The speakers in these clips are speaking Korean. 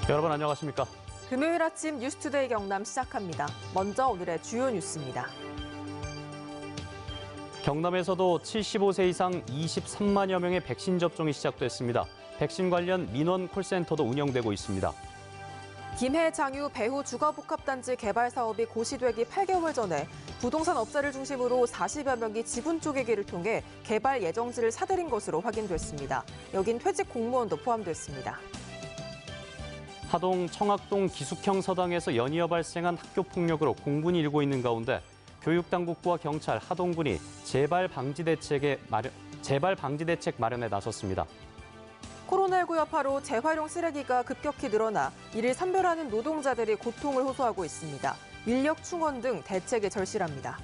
여러분 안녕하십니까? 금요일 아침 뉴스투데이 경남 시작합니다. 먼저 오늘의 주요 뉴스입니다. 경남에서도 75세 이상 23만여 명의 백신 접종이 시작됐습니다. 백신 관련 민원 콜센터도 운영되고 있습니다. 김해 장유 배후 주거복합단지 개발 사업이 고시되기 8개월 전에 부동산 업자를 중심으로 40여 명이 지분 쪼개기를 통해 개발 예정지를 사들인 것으로 확인됐습니다. 여긴 퇴직 공무원도 포함됐습니다. 하동 청학동 기숙형 서당에서 연이어 발생한 학교 폭력으로 공분이 일고 있는 가운데 교육당국부와 경찰, 하동군이 재발 방지 대책 마련에 나섰습니다. 코로나19 여파로 재활용 쓰레기가 급격히 늘어나 이를 선별하는 노동자들이 고통을 호소하고 있습니다. 인력 충원 등 대책에 절실합니다.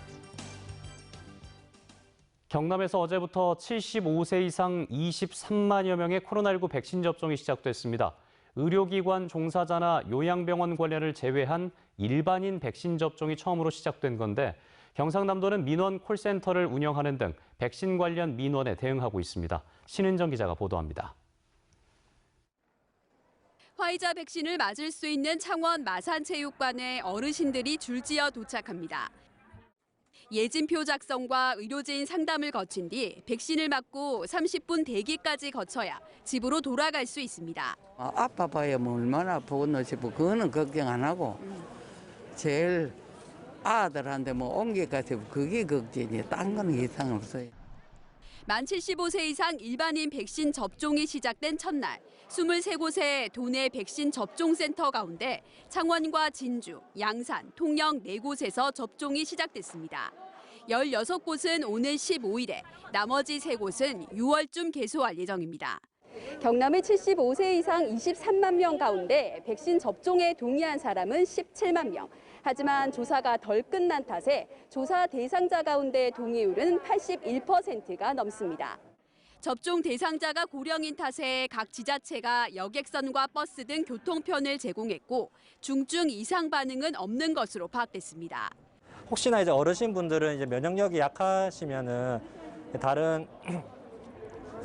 경남에서 어제부터 75세 이상 23만여 명의 코로나19 백신 접종이 시작됐습니다. 의료기관 종사자나 요양병원 관련을 제외한 일반인 백신 접종이 처음으로 시작된 건데 경상남도는 민원 콜센터를 운영하는 등 백신 관련 민원에 대응하고 있습니다. 신은정 기자가 보도합니다. 화이자 백신을 맞을 수 있는 창원 마산체육관에 어르신들이 줄지어 도착합니다. 예진표 작성과 의료진 상담을 거친 뒤 백신을 맞고 30분 대기까지 거쳐야 집으로 돌아갈 수 있습니다. 아파봐야 뭐 얼마나 아프겠노 싶고 그거는 걱정 안 하고 제일 아들한테 뭐 옮겨가서 그게 걱정이에요. 딴 거는 이상 없어요. 만 75세 이상 일반인 백신 접종이 시작된 첫날 23곳의 도내 백신 접종센터 가운데 창원과 진주, 양산, 통영 4곳에서 접종이 시작됐습니다. 16곳은 오는 15일에 나머지 3곳은 6월쯤 개소할 예정입니다. 경남의 75세 이상 23만 명 가운데 백신 접종에 동의한 사람은 17만 명. 하지만 조사가 덜 끝난 탓에 조사 대상자 가운데 동의율은 81%가 넘습니다. 접종 대상자가 고령인 탓에 각 지자체가 여객선과 버스 등 교통편을 제공했고 중증 이상 반응은 없는 것으로 파악됐습니다. 혹시나 이제 어르신분들은 이제 면역력이 약하시면은 다른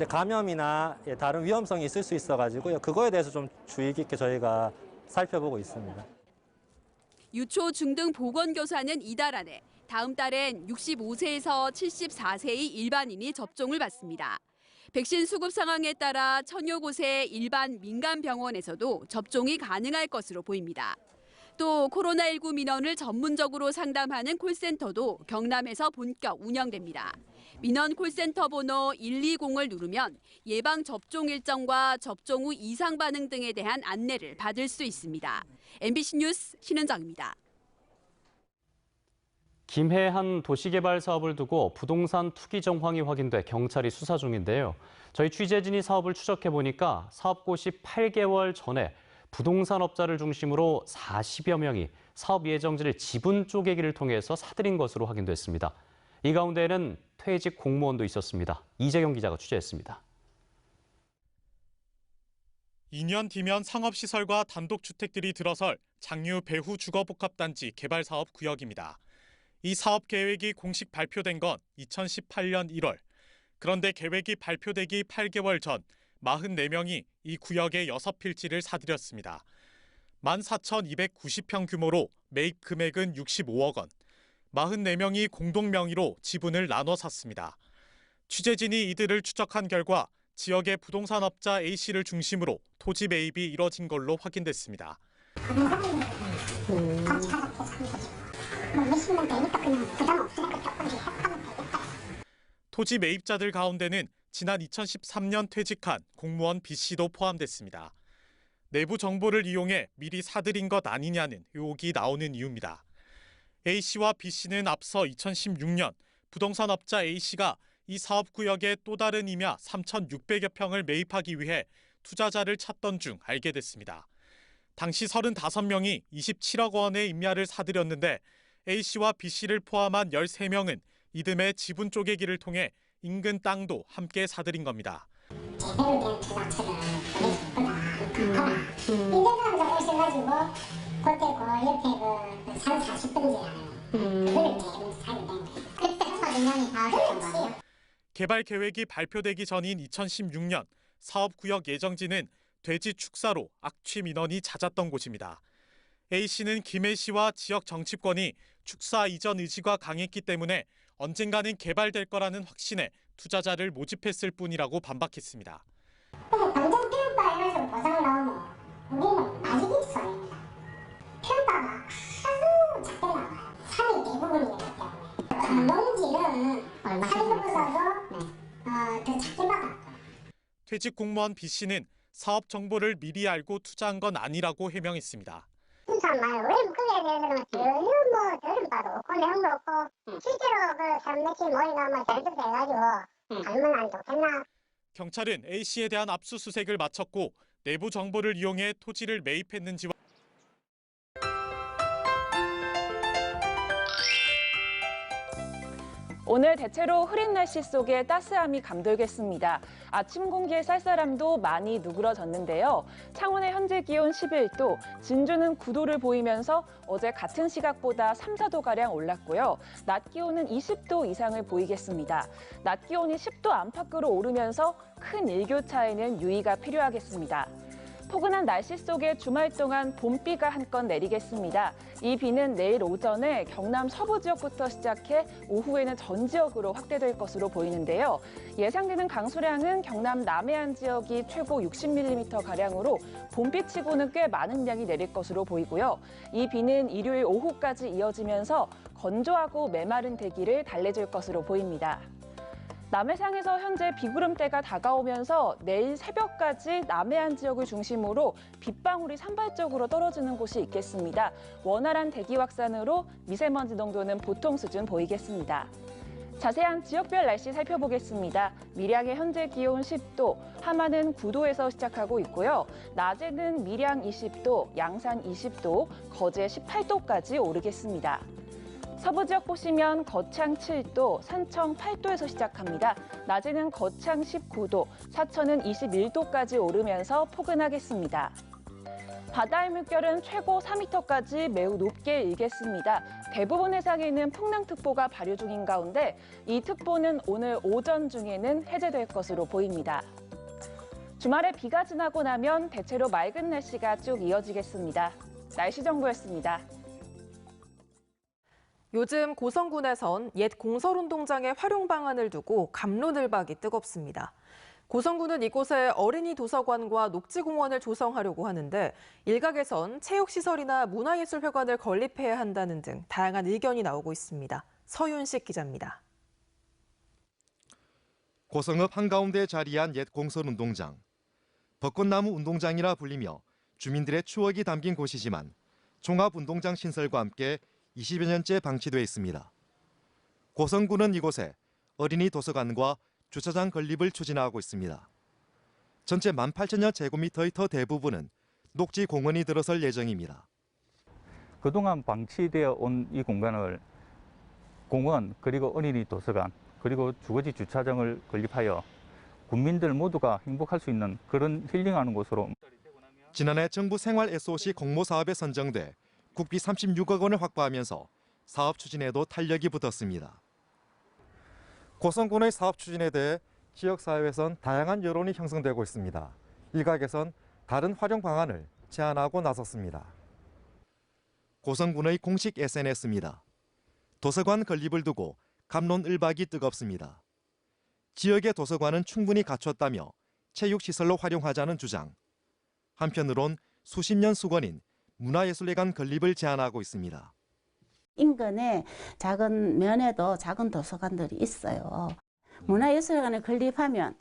감염이나 다른 위험성이 있을 수 있어가지고요. 그거에 대해서 좀 주의 깊게 저희가 살펴보고 있습니다. 유초 중등 보건교사는 이달 안에 다음 달엔 65세에서 74세의 일반인이 접종을 받습니다. 백신 수급 상황에 따라 천여 곳의 일반 민간 병원에서도 접종이 가능할 것으로 보입니다. 또 코로나19 민원을 전문적으로 상담하는 콜센터도 경남에서 본격 운영됩니다. 민원 콜센터 번호 120을 누르면 예방 접종 일정과 접종 후 이상 반응 등에 대한 안내를 받을 수 있습니다. MBC 뉴스 신은정입니다. 김해 한 도시개발 사업을 두고 부동산 투기 정황이 확인돼 경찰이 수사 중인데요. 저희 취재진이 사업을 추적해 보니까 사업 고시 8개월 전에 부동산 업자를 중심으로 40여 명이 사업 예정지를 지분 쪼개기를 통해서 사들인 것으로 확인됐습니다. 이 가운데에는 퇴직 공무원도 있었습니다. 이재경 기자가 취재했습니다. 2년 뒤면 상업시설과 단독주택들이 들어설 장유 배후 주거복합단지 개발사업 구역입니다. 이 사업 계획이 공식 발표된 건 2018년 1월. 그런데 계획이 발표되기 8개월 전 44명이 이 구역의 6필지를 사들였습니다. 14,290평 규모로 매입 금액은 65억 원. 44명이 공동 명의로 지분을 나눠 샀습니다. 취재진이 이들을 추적한 결과 지역의 부동산 업자 A씨를 중심으로 토지 매입이 이뤄진 걸로 확인됐습니다. 토지 매입자들 가운데는 지난 2013년 퇴직한 공무원 B씨도 포함됐습니다. 내부 정보를 이용해 미리 사들인 것 아니냐는 의혹이 나오는 이유입니다. A씨와 B씨는 앞서 2016년 부동산 업자 A씨가 이 사업구역의 또 다른 임야 3,600여 평을 매입하기 위해 투자자를 찾던 중 알게 됐습니다. 당시 35명이 27억 원의 임야를 사들였는데 A씨와 B씨를 포함한 13명은 이듬해 지분 쪼개기를 통해 인근 땅도 함께 사들인 겁니다. 제대로 된 투자처를 보냈었구나. 인재사항자 오셔가지고 그때 그 옆에 그 40번지잖아요. 그걸 대부분 사게 된 거예요. 그때 소득량이 다 그랬던 거예요. 개발 계획이 발표되기 전인 2016년 사업구역 예정지는 돼지 축사로 악취 민원이 잦았던 곳입니다. A씨는 김 A씨와 지역 정치권이 축사 이전 의지가 강했기 때문에 언젠가는 개발될 거라는 확신에 투자자를 모집했을 뿐이라고 반박했습니다. 당장 폐업바 해가지고 보상 나오면 우리는 맞이기 소리입니다. 폐업바가 하도 작게 나와요. 산이 대부분이기 때문에 농지는 산보다도 더 작게 받았고. 퇴직 공무원 B씨는 사업 정보를 미리 알고 투자한 건 아니라고 해명했습니다. 정말 왜 그에 대해서는 전혀 들은 바도 없고 내용도 없고 실제로 그 사람 몇이 모이가 잘못해가지고 하면 안 좋겠나. 경찰은 A씨에 대한 압수수색을 마쳤고 내부 정보를 이용해 토지를 매입했는지와 오늘 대체로 흐린 날씨 속에 따스함이 감돌겠습니다. 아침 공기의 쌀쌀함도 많이 누그러졌는데요. 창원의 현재 기온 11도, 진주는 9도를 보이면서 어제 같은 시각보다 3, 4도가량 올랐고요. 낮 기온은 20도 이상을 보이겠습니다. 낮 기온이 10도 안팎으로 오르면서 큰 일교차에는 유의가 필요하겠습니다. 포근한 날씨 속에 주말 동안 봄비가 한껏 내리겠습니다. 이 비는 내일 오전에 경남 서부 지역부터 시작해 오후에는 전 지역으로 확대될 것으로 보이는데요. 예상되는 강수량은 경남 남해안 지역이 최고 60mm가량으로 봄비치고는 꽤 많은 양이 내릴 것으로 보이고요. 이 비는 일요일 오후까지 이어지면서 건조하고 메마른 대기를 달래줄 것으로 보입니다. 남해상에서 현재 비구름대가 다가오면서 내일 새벽까지 남해안 지역을 중심으로 빗방울이 산발적으로 떨어지는 곳이 있겠습니다. 원활한 대기 확산으로 미세먼지 농도는 보통 수준 보이겠습니다. 자세한 지역별 날씨 살펴보겠습니다. 밀양의 현재 기온 10도, 함안은 9도에서 시작하고 있고요. 낮에는 밀양 20도, 양산 20도, 거제 18도까지 오르겠습니다. 서부 지역 보시면 거창 7도, 산청 8도에서 시작합니다. 낮에는 거창 19도, 사천은 21도까지 오르면서 포근하겠습니다. 바다의 물결은 최고 4m까지 매우 높게 일겠습니다. 대부분 해상에는 풍랑특보가 발효 중인 가운데 이 특보는 오늘 오전 중에는 해제될 것으로 보입니다. 주말에 비가 지나고 나면 대체로 맑은 날씨가 쭉 이어지겠습니다. 날씨 정보였습니다. 요즘 고성군에선 옛 공설운동장의 활용 방안을 두고 갑론을박이 뜨겁습니다. 고성군은 이곳에 어린이 도서관과 녹지공원을 조성하려고 하는데 일각에선 체육시설이나 문화예술회관을 건립해야 한다는 등 다양한 의견이 나오고 있습니다. 서윤식 기자입니다. 고성읍 한가운데에 자리한 옛 공설운동장. 벚꽃나무 운동장이라 불리며 주민들의 추억이 담긴 곳이지만 종합운동장 신설과 함께 20여 년째 방치돼 있습니다. 고성군은 이곳에 어린이 도서관과 주차장 건립을 추진하고 있습니다. 전체 18,000여 제곱미터의 더 대부분은 녹지 공원이 들어설 예정입니다. 그동안 방치되어 온 이 공간을 공원 그리고 어린이 도서관 그리고 주거지 주차장을 건립하여 국민들 모두가 행복할 수 있는 그런 힐링하는 곳으로. 지난해 정부 생활 SOC 공모 사업에 선정돼 국비 36억 원을 확보하면서 사업 추진에도 탄력이 붙었습니다. 고성군의 사업 추진에 대해 지역사회에선 다양한 여론이 형성되고 있습니다. 일각에선 다른 활용 방안을 제안하고 나섰습니다. 고성군의 공식 SNS입니다. 도서관 건립을 두고 갑론을박이 뜨겁습니다. 지역의 도서관은 충분히 갖췄다며 체육시설로 활용하자는 주장. 한편으론 수십 년 수건인 문화예술회관 건립을 제안하고 있습니다. 인근에 작은 면에도 작은 도서관들이 있어요. 문화예술회관을 건립하면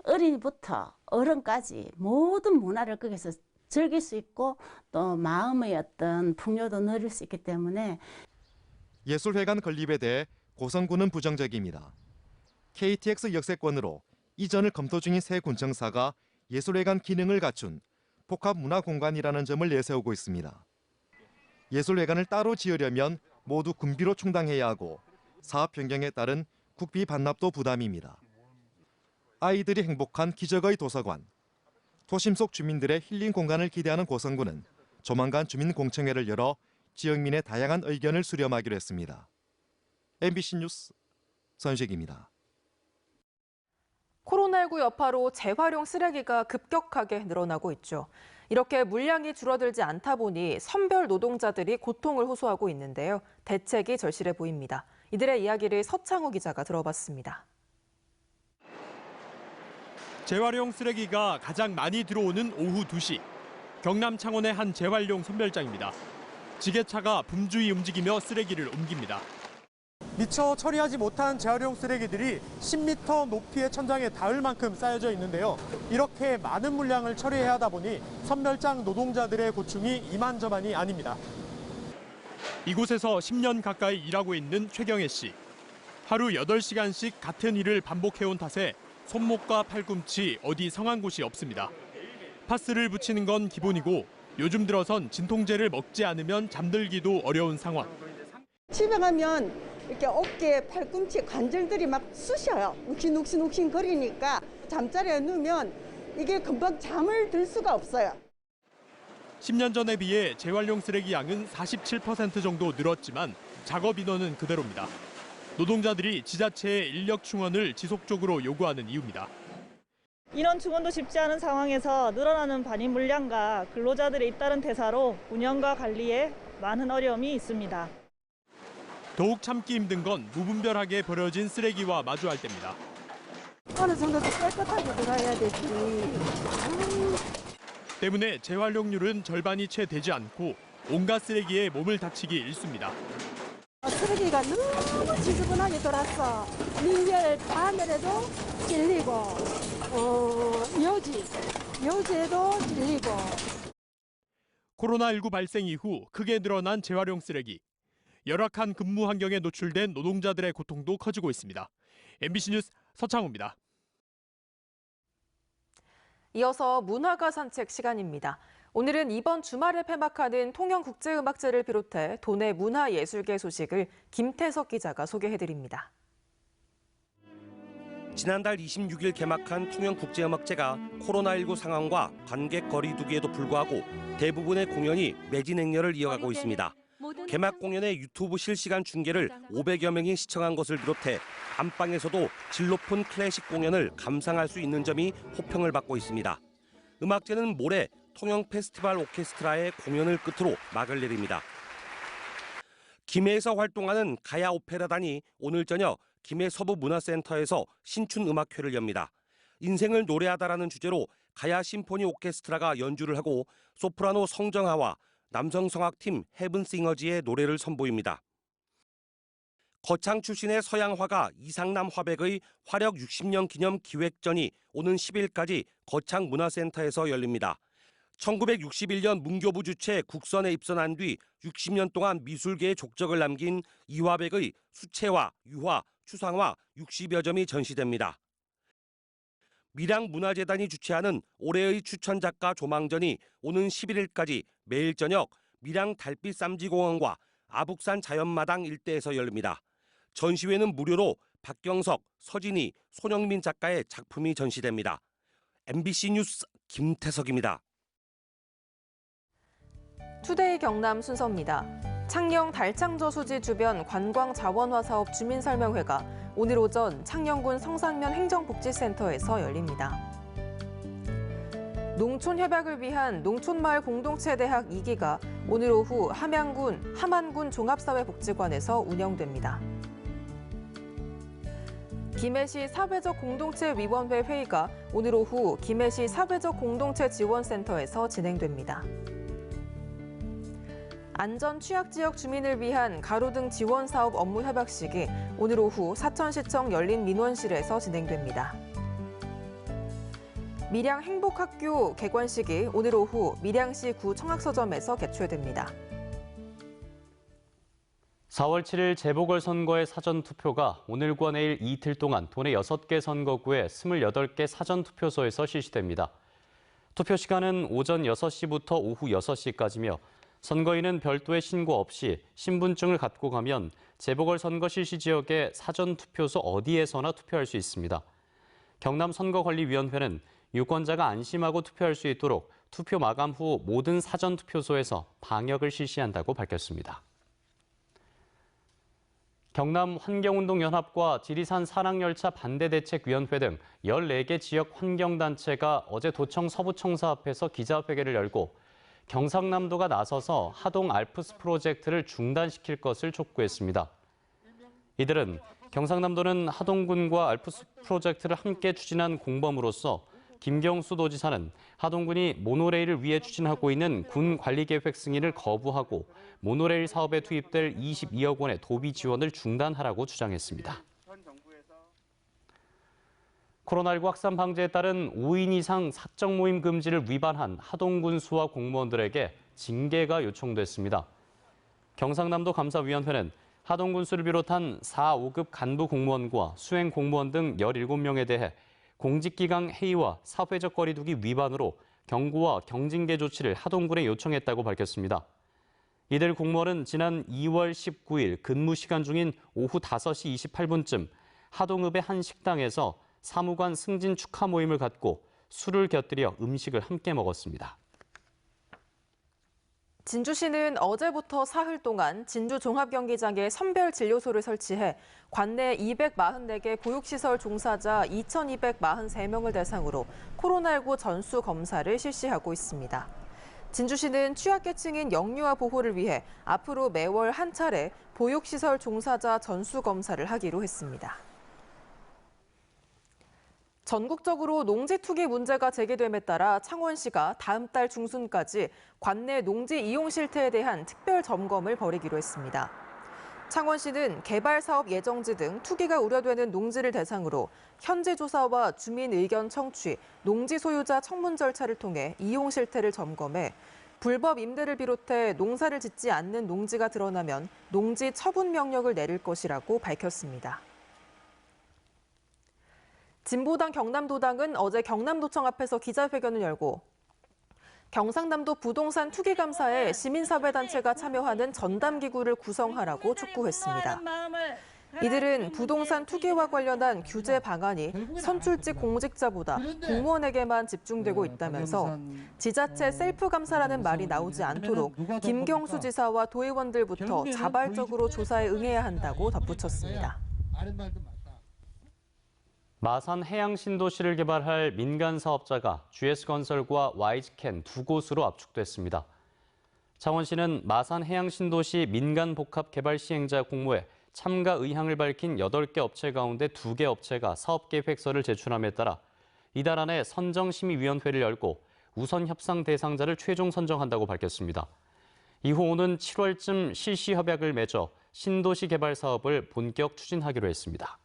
어린이부터 어른까지 모든 문화를 거기서 즐길 수 있고 또 마음의 어떤 풍요도 누릴 수 있기 때문에 예술회관 건립에 대해 고성군은 부정적입니다. KTX 역세권으로 이전을 검토 중인 새 군청사가 예술회관 기능을 갖춘 복합문화공간이라는 점을 내세우고 있습니다. 예술회관을 따로 지으려면 모두 군비로 충당해야 하고 사업 변경에 따른 국비 반납도 부담입니다. 아이들이 행복한 기적의 도서관, 도심 속 주민들의 힐링 공간을 기대하는 고성군은 조만간 주민공청회를 열어 지역민의 다양한 의견을 수렴하기로 했습니다. MBC 뉴스 선식입니다. 코로나19 여파로 재활용 쓰레기가 급격하게 늘어나고 있죠. 이렇게 물량이 줄어들지 않다 보니 선별 노동자들이 고통을 호소하고 있는데요. 대책이 절실해 보입니다. 이들의 이야기를 서창호 기자가 들어봤습니다. 재활용 쓰레기가 가장 많이 들어오는 오후 2시. 경남 창원의 한 재활용 선별장입니다. 지게차가 분주히 움직이며 쓰레기를 옮깁니다. 미처 처리하지 못한 재활용 쓰레기들이 10m 높이의 천장에 닿을 만큼 쌓여져 있는데요. 이렇게 많은 물량을 처리해야 하다 보니 선별장 노동자들의 고충이 이만저만이 아닙니다. 이곳에서 10년 가까이 일하고 있는 최경혜 씨. 하루 8시간씩 같은 일을 반복해온 탓에 손목과 팔꿈치 어디 성한 곳이 없습니다. 파스를 붙이는 건 기본이고 요즘 들어선 진통제를 먹지 않으면 잠들기도 어려운 상황. 집에 가면 이렇게 어깨, 팔꿈치 관절들이 막 쑤셔요. 욱신욱신 거리니까 잠자리에 누우면 이게 금방 잠을 들 수가 없어요. 10년 전에 비해 재활용 쓰레기 양은 47% 정도 늘었지만 작업 인원은 그대로입니다. 노동자들이 지자체의 인력 충원을 지속적으로 요구하는 이유입니다. 인원 충원도 쉽지 않은 상황에서 늘어나는 반입 물량과 근로자들의 잇따른 대사로 운영과 관리에 많은 어려움이 있습니다. 더욱 참기 힘든 건 무분별하게 버려진 쓰레기와 마주할 때입니다. 어느 정도 깨끗하게 들어가야 되지. 때문에 재활용률은 절반이 채 되지 않고 온갖 쓰레기에 몸을 다치기 일쑤입니다. 쓰레기가 너무 지저분하게 돌았어. 민결 바늘에도 찔리고, 묘지에도 찔리고. 코로나19 발생 이후 크게 늘어난 재활용 쓰레기. 열악한 근무 환경에 노출된 노동자들의 고통도 커지고 있습니다. MBC 뉴스 서창호입니다. 이어서 문화가 산책 시간입니다. 오늘은 이번 주말에 폐막하는 통영국제음악제를 비롯해 도내 문화예술계 소식을 김태석 기자가 소개해드립니다. 지난달 26일 개막한 통영국제음악제가 코로나19 상황과 관객 거리 두기에도 불구하고 대부분의 공연이 매진 행렬을 이어가고 있습니다. 개막 공연의 유튜브 실시간 중계를 500여 명이 시청한 것을 비롯해 안방에서도 질 높은 클래식 공연을 감상할 수 있는 점이 호평을 받고 있습니다. 음악제는 모레 통영 페스티벌 오케스트라의 공연을 끝으로 막을 내립니다. 김해에서 활동하는 가야 오페라단이 오늘 저녁 김해 서부문화센터에서 신춘 음악회를 엽니다. 인생을 노래하다라는 주제로 가야 심포니 오케스트라가 연주를 하고 소프라노 성정하와 남성 성악팀 헤븐싱어즈의 노래를 선보입니다. 거창 출신의 서양 화가 이상남 화백의 화력 60년 기념 기획전이 오는 10일까지 거창 문화센터에서 열립니다. 1961년 문교부 주최 국선에 입선한 뒤 60년 동안 미술계에 족적을 남긴 이화백의 수채화, 유화, 추상화 60여 점이 전시됩니다. 밀양문화재단이 주최하는 올해의 추천 작가 조망전이 오는 11일까지 매일 저녁 밀양 달빛 쌈지공원과 아북산 자연마당 일대에서 열립니다. 전시회는 무료로 박경석, 서진희, 손영민 작가의 작품이 전시됩니다. MBC 뉴스 김태석입니다. 투데이 경남 순서입니다. 창녕 달창저수지 주변 관광자원화 사업 주민설명회가 오늘 오전 창녕군 성산면 행정복지센터에서 열립니다. 농촌협약을 위한 농촌마을 공동체대학 2기가 오늘 오후 함안군 종합사회복지관에서 운영됩니다. 김해시 사회적 공동체위원회 회의가 오늘 오후 김해시 사회적 공동체 지원센터에서 진행됩니다. 안전 취약지역 주민을 위한 가로등 지원 사업 업무 협약식이 오늘 오후 사천시청 열린 민원실에서 진행됩니다. 밀양 행복학교 개관식이 오늘 오후 밀양시 구 청학서점에서 개최됩니다. 4월 7일 재보궐선거의 사전투표가 오늘과 내일 이틀 동안 도내 6개 선거구의 28개 사전투표소에서 실시됩니다. 투표 시간은 오전 6시부터 오후 6시까지며 선거인은 별도의 신고 없이 신분증을 갖고 가면 재보궐선거 실시 지역의 사전투표소 어디에서나 투표할 수 있습니다. 경남선거관리위원회는 유권자가 안심하고 투표할 수 있도록 투표 마감 후 모든 사전투표소에서 방역을 실시한다고 밝혔습니다. 경남 환경운동연합과 지리산 산악열차 반대대책위원회 등 14개 지역 환경단체가 어제 도청 서부청사 앞에서 기자회견을 열고 경상남도가 나서서 하동 알프스 프로젝트를 중단시킬 것을 촉구했습니다. 이들은 경상남도는 하동군과 알프스 프로젝트를 함께 추진한 공범으로서 김경수 도지사는 하동군이 모노레일을 위해 추진하고 있는 군 관리계획 승인을 거부하고 모노레일 사업에 투입될 22억 원의 도비 지원을 중단하라고 주장했습니다. 코로나19 확산 방지에 따른 5인 이상 사적 모임 금지를 위반한 하동군 수와 공무원들에게 징계가 요청됐습니다. 경상남도 감사위원회는 하동군 수를 비롯한 4, 5급 간부 공무원과 수행 공무원 등 17명에 대해 공직기강 해이와 사회적 거리두기 위반으로 경고와 경징계 조치를 하동군에 요청했다고 밝혔습니다. 이들 공무원은 지난 2월 19일 근무 시간 중인 오후 5시 28분쯤 하동읍의 한 식당에서 사무관 승진 축하 모임을 갖고 술을 곁들여 음식을 함께 먹었습니다. 진주시는 어제부터 사흘 동안 진주 종합경기장에 선별 진료소를 설치해 관내 244개 보육시설 종사자 2,243명을 대상으로 코로나19 전수 검사를 실시하고 있습니다. 진주시는 취약계층인 영유아 보호를 위해 앞으로 매월 한 차례 보육시설 종사자 전수 검사를 하기로 했습니다. 전국적으로 농지 투기 문제가 제기됨에 따라 창원시가 다음 달 중순까지 관내 농지 이용 실태에 대한 특별 점검을 벌이기로 했습니다. 창원시는 개발 사업 예정지 등 투기가 우려되는 농지를 대상으로 현지 조사와 주민 의견 청취, 농지 소유자 청문 절차를 통해 이용 실태를 점검해 불법 임대를 비롯해 농사를 짓지 않는 농지가 드러나면 농지 처분 명령을 내릴 것이라고 밝혔습니다. 진보당 경남도당은 어제 경남도청 앞에서 기자회견을 열고 경상남도 부동산 투기 감사에 시민사회단체가 참여하는 전담기구를 구성하라고 촉구했습니다. 이들은 부동산 투기와 관련한 규제 방안이 선출직 공직자보다 공무원에게만 집중되고 있다면서 지자체 셀프 감사라는 말이 나오지 않도록 김경수 지사와 도의원들부터 자발적으로 조사에 응해야 한다고 덧붙였습니다. 마산 해양 신도시를 개발할 민간 사업자가 GS건설과 YG캔 두 곳으로 압축됐습니다. 창원시는 마산 해양 신도시 민간 복합 개발 시행자 공모에 참가 의향을 밝힌 8개 업체 가운데 2개 업체가 사업 계획서를 제출함에 따라 이달 안에 선정심의위원회를 열고 우선 협상 대상자를 최종 선정한다고 밝혔습니다. 이후 오는 7월쯤 실시 협약을 맺어 신도시 개발 사업을 본격 추진하기로 했습니다.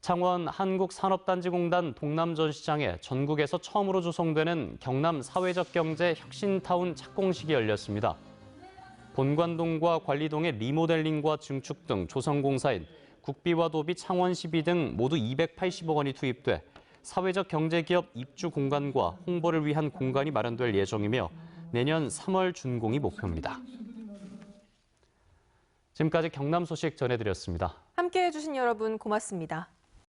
창원 한국산업단지공단 동남전시장에 전국에서 처음으로 조성되는 경남 사회적 경제 혁신타운 착공식이 열렸습니다. 본관동과 관리동의 리모델링과 증축 등 조성공사인 국비와 도비, 창원시비 등 모두 280억 원이 투입돼 사회적 경제기업 입주 공간과 홍보를 위한 공간이 마련될 예정이며 내년 3월 준공이 목표입니다. 지금까지 경남 소식 전해드렸습니다. 함께해 주신 여러분 고맙습니다.